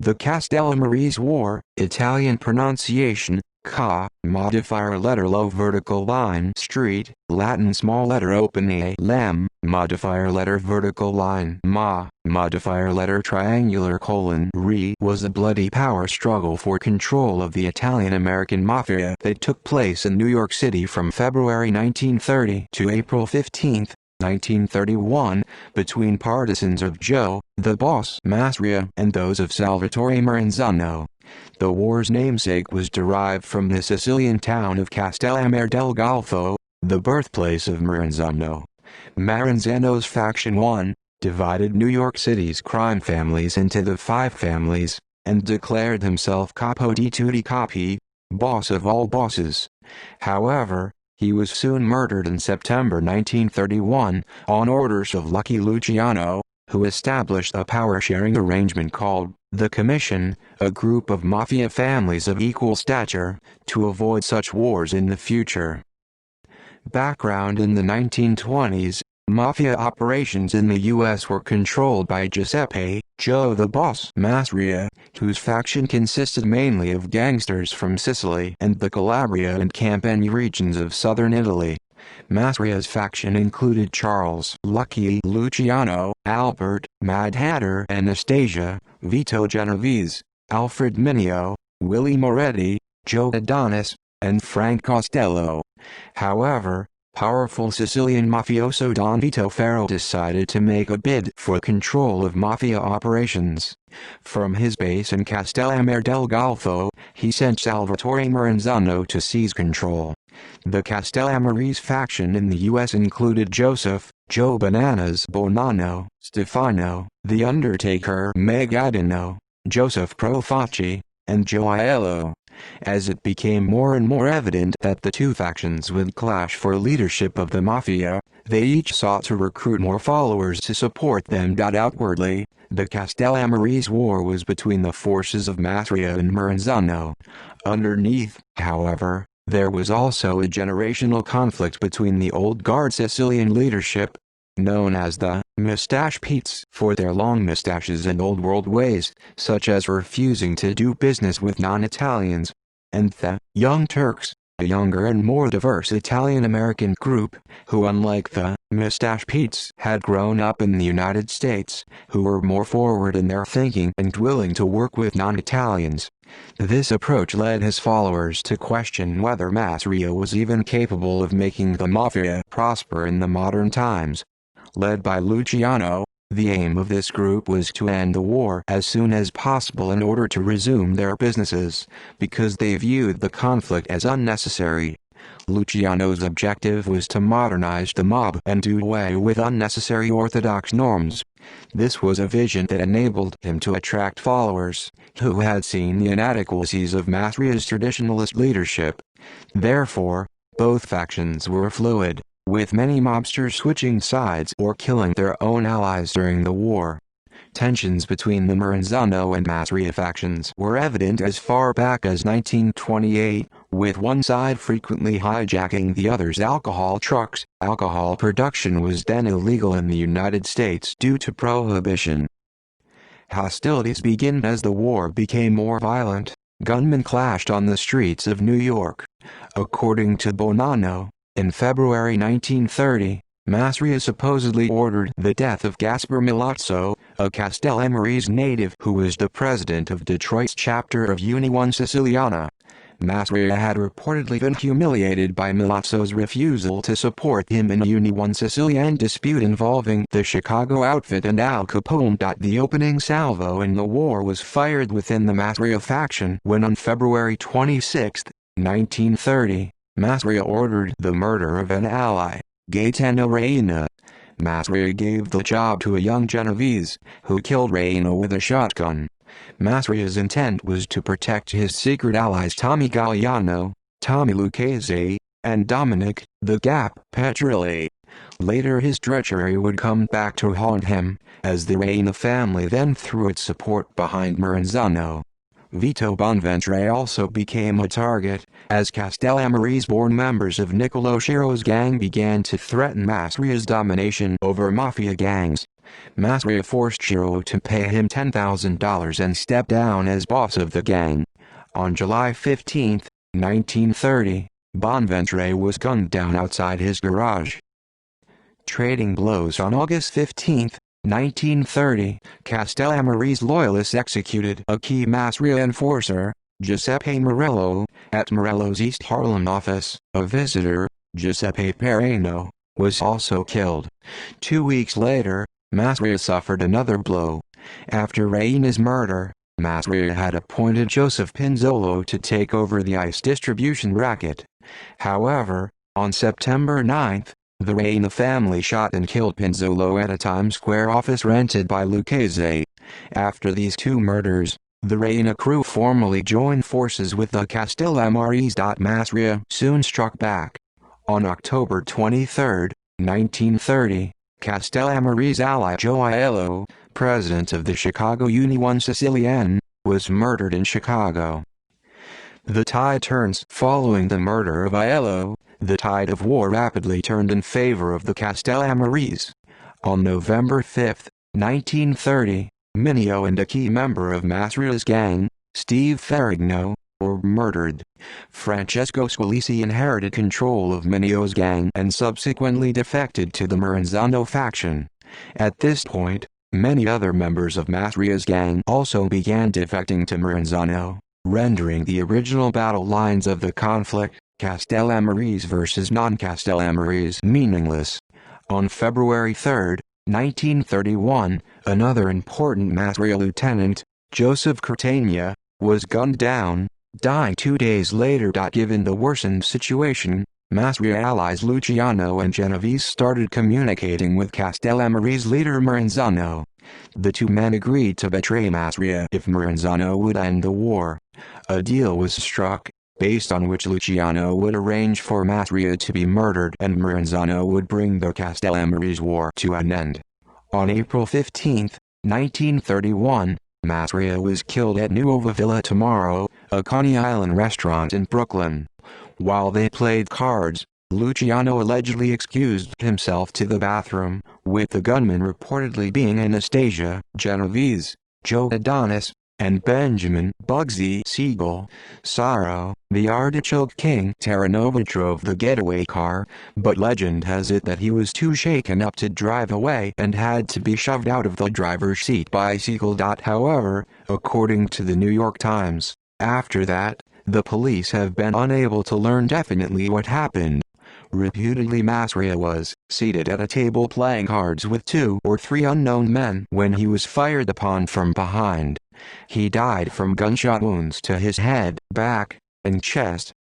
The Castellammarese War, Italian pronunciation, ca, modifier letter low vertical line street, Latin small letter open a lem, modifier letter vertical line ma, modifier letter triangular colon re was a bloody power struggle for control of the Italian-American Mafia that took place in New York City from February 1930 to April 15, 1931, between partisans of Joe, the boss Masria, and those of Salvatore Maranzano. The war's namesake was derived from the Sicilian town of Castellamare del Golfo, the birthplace of Maranzano. Maranzano's Faction 1 divided New York City's crime families into the five families, and declared himself capo di tutti capi, boss of all bosses. However, he was soon murdered in September 1931, on orders of Lucky Luciano, who established a power-sharing arrangement called the Commission, a group of mafia families of equal stature, to avoid such wars in the future. Background: in the 1920s, mafia operations in the U.S. were controlled by Giuseppe, Joe the Boss Masria, whose faction consisted mainly of gangsters from Sicily and the Calabria and Campania regions of southern Italy. Masria's faction included Charles Lucky Luciano, Albert Mad Hatter Anastasia, Vito Genovese, Alfred Mineo, Willie Moretti, Joe Adonis, and Frank Costello. However, powerful Sicilian mafioso Don Vito Ferro decided to make a bid for control of mafia operations. From his base in Castellamare del Golfo, he sent Salvatore Maranzano to seize control. The Castellammarese faction in the U.S. included Joseph, Joe Bananas Bonanno, Stefano, The Undertaker Megadino, Joseph Profaci, and Joe Aiello. As it became more and more evident that the two factions would clash for leadership of the mafia, they each sought to recruit more followers to support them. Outwardly, the Castellammarese War was between the forces of Masria and Maranzano. Underneath, however, there was also a generational conflict between the old guard Sicilian leadership, known as the Mustache Petes for their long mustaches and old world ways, such as refusing to do business with non-Italians, and the Young Turks, a younger and more diverse Italian-American group, who unlike the Mustache Petes had grown up in the United States, who were more forward in their thinking and willing to work with non-Italians. This approach led his followers to question whether Masria was even capable of making the mafia prosper in the modern times. Led by Luciano, the aim of this group was to end the war as soon as possible in order to resume their businesses, because they viewed the conflict as unnecessary. Luciano's objective was to modernize the mob and do away with unnecessary orthodox norms. This was a vision that enabled him to attract followers, who had seen the inadequacies of Masria's traditionalist leadership. Therefore, both factions were fluid, with many mobsters switching sides or killing their own allies during the war. Tensions between the Maranzano and Masria factions were evident as far back as 1928, with one side frequently hijacking the other's alcohol trucks. Alcohol production was then illegal in the United States due to prohibition. Hostilities began as the war became more violent. Gunmen clashed on the streets of New York. According to Bonanno, in February 1930, Masria supposedly ordered the death of Gaspar Milazzo, a Castellammarese native who was the president of Detroit's chapter of Unione Siciliana. Masria had reportedly been humiliated by Milazzo's refusal to support him in a Unione Siciliana dispute involving the Chicago outfit and Al Capone. The opening salvo in the war was fired within the Masria faction when on February 26, 1930, Masria ordered the murder of an ally, Gaetano Reina. Masria gave the job to a young Genovese, who killed Reina with a shotgun. Masria's intent was to protect his secret allies Tommy Galliano, Tommy Lucchese, and Dominic, the Gap, Petrilli. Later his treachery would come back to haunt him, as the Reina family then threw its support behind Maranzano. Vito Bonventre also became a target, as Castellammarese-born members of Niccolo Schero's gang began to threaten Masria's domination over mafia gangs. Masria forced Shiro to pay him $10,000 and step down as boss of the gang. On July 15, 1930, Bonventre was gunned down outside his garage. Trading blows. On August 15, 1930, Castellammarese loyalists executed a key Masria enforcer, Giuseppe Morello, at Morello's East Harlem office. A visitor, Giuseppe Pereno, was also killed. 2 weeks later, Masria suffered another blow. After Reina's murder, Masria had appointed Joseph Pinzolo to take over the ice distribution racket. However, on September 9, the Reina family shot and killed Pinzolo at a Times Square office rented by Lucchese. After these two murders, the Reina crew formally joined forces with the Castellammarese. Masria soon struck back. On October 23, 1930, Castellammarese ally Joe Aiello, president of the Chicago Union Sicilienne, was murdered in Chicago. The tide turns. Following the murder of Aiello, the tide of war rapidly turned in favor of the Castellammarese. On November 5, 1930, Mineo and a key member of Masria's gang, Steve Ferrigno, were murdered. Francesco Squilisi inherited control of Mineo's gang and subsequently defected to the Maranzano faction. At this point, many other members of Masria's gang also began defecting to Maranzano, rendering the original battle lines of the conflict, Castellammarese versus non-Castellammarese, meaningless. On February 3, 1931, another important Masria lieutenant, Joseph Catania, was gunned down, dying 2 days later. Given the worsened situation, Masria allies Luciano and Genovese started communicating with Castellammarese leader Maranzano. The two men agreed to betray Masria if Maranzano would end the war. A deal was struck, based on which Luciano would arrange for Masria to be murdered and Maranzano would bring the Castellammarese War to an end. On April 15, 1931, Masria was killed at Nuova Villa Tomorrow, a Coney Island restaurant in Brooklyn. While they played cards, Luciano allegedly excused himself to the bathroom, with the gunmen reportedly being Anastasia, Genovese, Joe Adonis, and Benjamin Bugsy Siegel. Sorrow, the Artichoke King Terranova drove the getaway car, but legend has it that he was too shaken up to drive away and had to be shoved out of the driver's seat by Siegel. However, according to the New York Times, after that, the police have been unable to learn definitely what happened. Reputedly, Masria was seated at a table playing cards with 2 or 3 unknown men when he was fired upon from behind. He died from gunshot wounds to his head, back, and chest.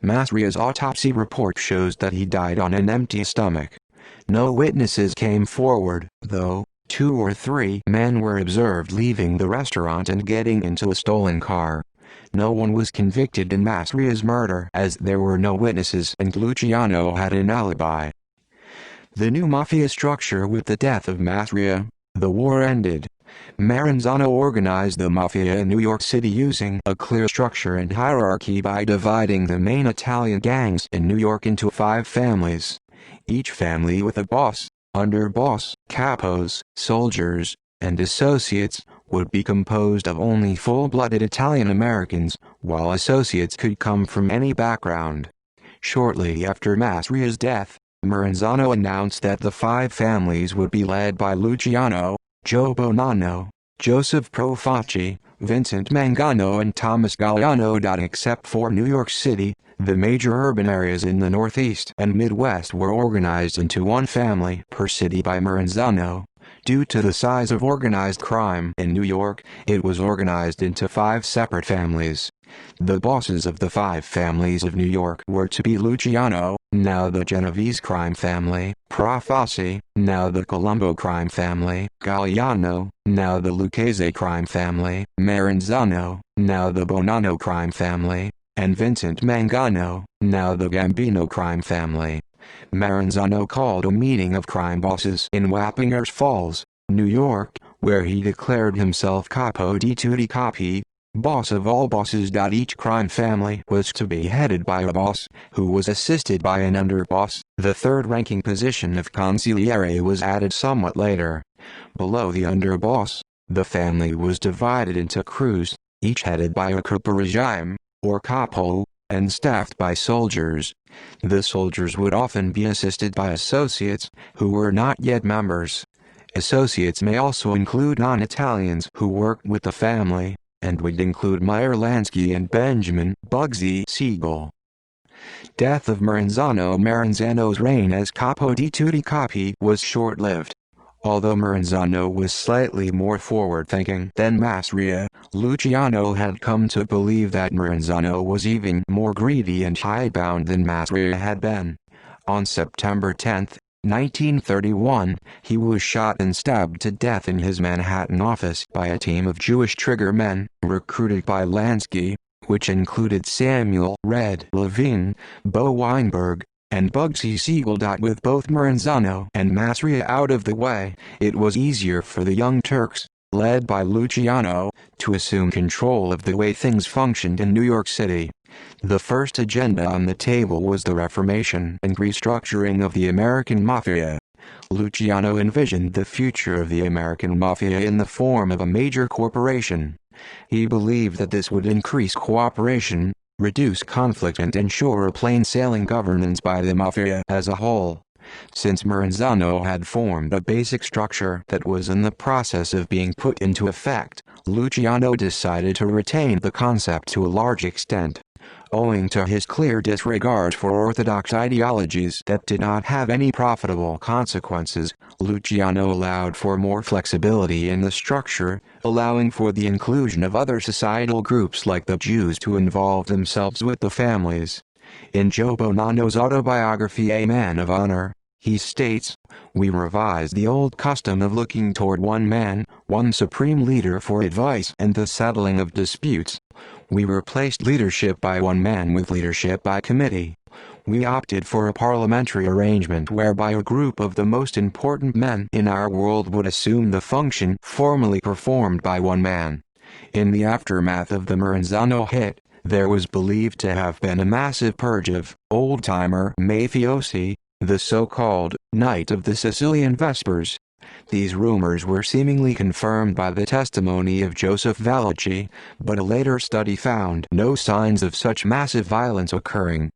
Masria's autopsy report shows that he died on an empty stomach. No witnesses came forward, though. 2 or 3 men were observed leaving the restaurant and getting into a stolen car. No one was convicted in Masria's murder as there were no witnesses and Luciano had an alibi. The new mafia structure. With the death of Masria, the war ended. Maranzano organized the mafia in New York City using a clear structure and hierarchy by dividing the main Italian gangs in New York into 5 families. Each family with a boss, underboss, capos, soldiers, and associates, would be composed of only full-blooded Italian Americans, while associates could come from any background. Shortly after Masria's death, Maranzano announced that the 5 families would be led by Luciano, Joe Bonanno, Joseph Profaci, Vincent Mangano and Thomas Galliano. Except for New York City, the major urban areas in the Northeast and Midwest were organized into 1 family per city by Maranzano. Due to the size of organized crime in New York, it was organized into 5 separate families. The bosses of the 5 families of New York were to be Luciano, now the Genovese crime family, Profaci, now the Colombo crime family, Galliano, now the Lucchese crime family, Maranzano, now the Bonanno crime family, and Vincent Mangano, now the Gambino crime family. Maranzano called a meeting of crime bosses in Wappingers Falls, New York, where he declared himself capo di tutti capi, boss of all bosses. Each crime family was to be headed by a boss, who was assisted by an underboss. The third-ranking position of consigliere was added somewhat later. Below the underboss, the family was divided into crews, each headed by a capo-regime, or capo, and staffed by soldiers. The soldiers would often be assisted by associates, who were not yet members. Associates may also include non-Italians who worked with the family, and would include Meyer Lansky and Benjamin Bugsy Siegel. Death of Maranzano's reign as Capo di Tutti Capi was short-lived. Although Maranzano was slightly more forward-thinking than Masria, Luciano had come to believe that Maranzano was even more greedy and hidebound than Masria had been. On September 10, 1931, he was shot and stabbed to death in his Manhattan office by a team of Jewish triggermen, recruited by Lansky, which included Samuel Red Levine, Bo Weinberg, and Bugsy Siegel. With both Maranzano and Masria out of the way, it was easier for the Young Turks, led by Luciano, to assume control of the way things functioned in New York City. The first agenda on the table was the reformation and restructuring of the American Mafia. Luciano envisioned the future of the American Mafia in the form of a major corporation. He believed that this would increase cooperation, reduce conflict, and ensure a plain-sailing governance by the Mafia as a whole. Since Maranzano had formed a basic structure that was in the process of being put into effect, Luciano decided to retain the concept to a large extent. Owing to his clear disregard for orthodox ideologies that did not have any profitable consequences, Luciano allowed for more flexibility in the structure, allowing for the inclusion of other societal groups like the Jews to involve themselves with the families. In Joe Bonanno's autobiography A Man of Honor, he states, "We revised the old custom of looking toward one man, one supreme leader for advice and the settling of disputes. We replaced leadership by one man with leadership by committee. We opted for a parliamentary arrangement whereby a group of the most important men in our world would assume the function formerly performed by one man." In the aftermath of the Maranzano hit, there was believed to have been a massive purge of old-timer mafiosi, the so-called Night of the Sicilian Vespers. These rumors were seemingly confirmed by the testimony of Joseph Valachi, but a later study found no signs of such massive violence occurring.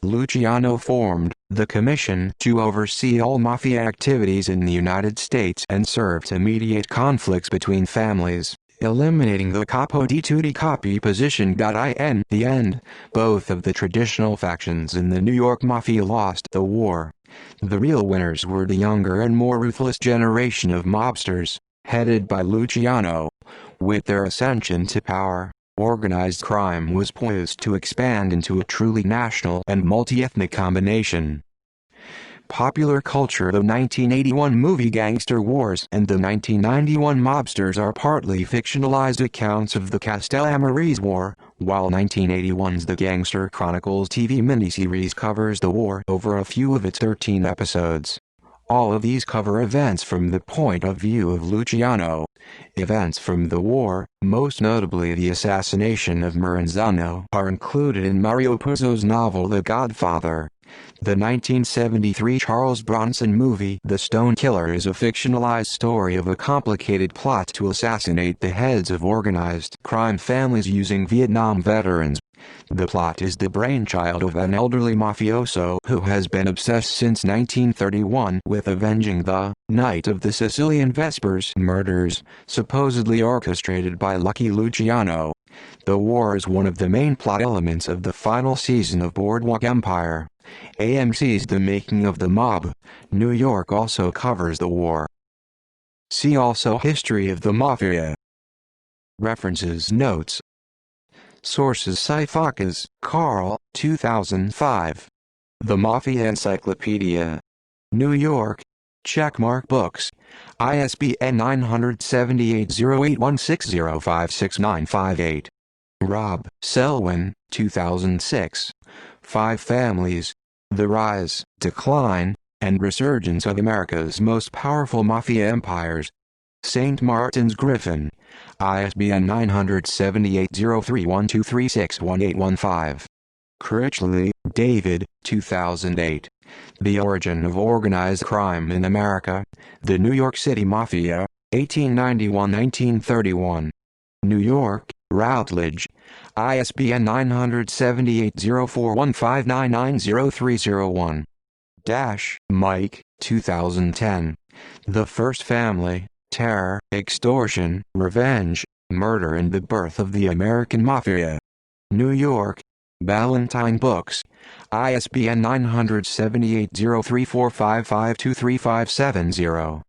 Luciano formed the Commission to oversee all mafia activities in the United States and serve to mediate conflicts between families, eliminating the Capo di Tutti Capi position. In the end, both of the traditional factions in the New York Mafia lost the war. The real winners were the younger and more ruthless generation of mobsters, headed by Luciano. With their ascension to power, organized crime was poised to expand into a truly national and multi-ethnic combination. Popular culture. The 1981 movie Gangster Wars and the 1991 Mobsters are partly fictionalized accounts of the Castellammarese War, while 1981's The Gangster Chronicles TV miniseries covers the war over a few of its 13 episodes. All of these cover events from the point of view of Luciano. Events from the war, most notably the assassination of Maranzano, are included in Mario Puzo's novel The Godfather. The 1973 Charles Bronson movie The Stone Killer is a fictionalized story of a complicated plot to assassinate the heads of organized crime families using Vietnam veterans. The plot is the brainchild of an elderly mafioso who has been obsessed since 1931 with avenging the Night of the Sicilian Vespers murders, supposedly orchestrated by Lucky Luciano. The war is one of the main plot elements of the final season of Boardwalk Empire. AMC's The Making of the Mob, New York also covers the war. See also History of the Mafia. References. Notes. Sources. Sifakis, Carl, 2005. The Mafia Encyclopedia. New York, Checkmark Books. ISBN 978-0816056958. Rob Selwyn, 2006. Five Families: The Rise, Decline, and Resurgence of America's Most Powerful Mafia Empires. St. Martin's Griffin. ISBN 978-0312361815. Critchley, David, 2008. The Origin of Organized Crime in America, The New York City Mafia, 1891–1931. New York, Routledge. ISBN 978-0415990301. Mike, 2010. The First Family, Terror, Extortion, Revenge, Murder and the Birth of the American Mafia. New York, Ballantine Books. ISBN 978-0345523570.